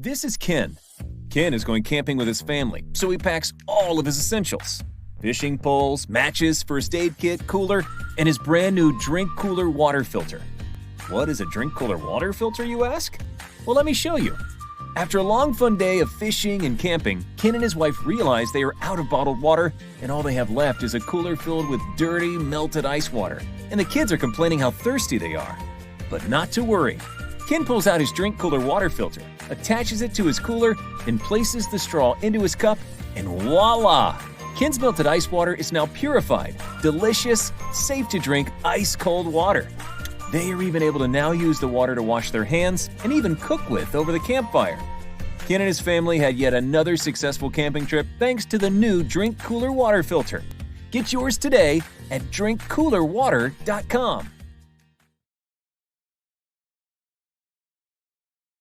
This is Ken. Ken is going camping with his family, so he packs all of his essentials. Fishing poles, matches, first aid kit, cooler, and his brand new drink cooler water filter. What is a drink cooler water filter, you ask? Well, let me show you. After a long fun day of fishing and camping, Ken and his wife realize they are out of bottled water and all they have left is a cooler filled with dirty, melted ice water. And the kids are complaining how thirsty they are. But not to worry. Ken pulls out his drink cooler water filter, attaches it to his cooler, and places the straw into his cup, and voila! Ken's melted ice water is now purified, delicious, safe to drink ice-cold water. They are even able to now use the water to wash their hands and even cook with over the campfire. Ken and his family had yet another successful camping trip thanks to the new drink cooler water filter. Get yours today at drinkcoolerwater.com.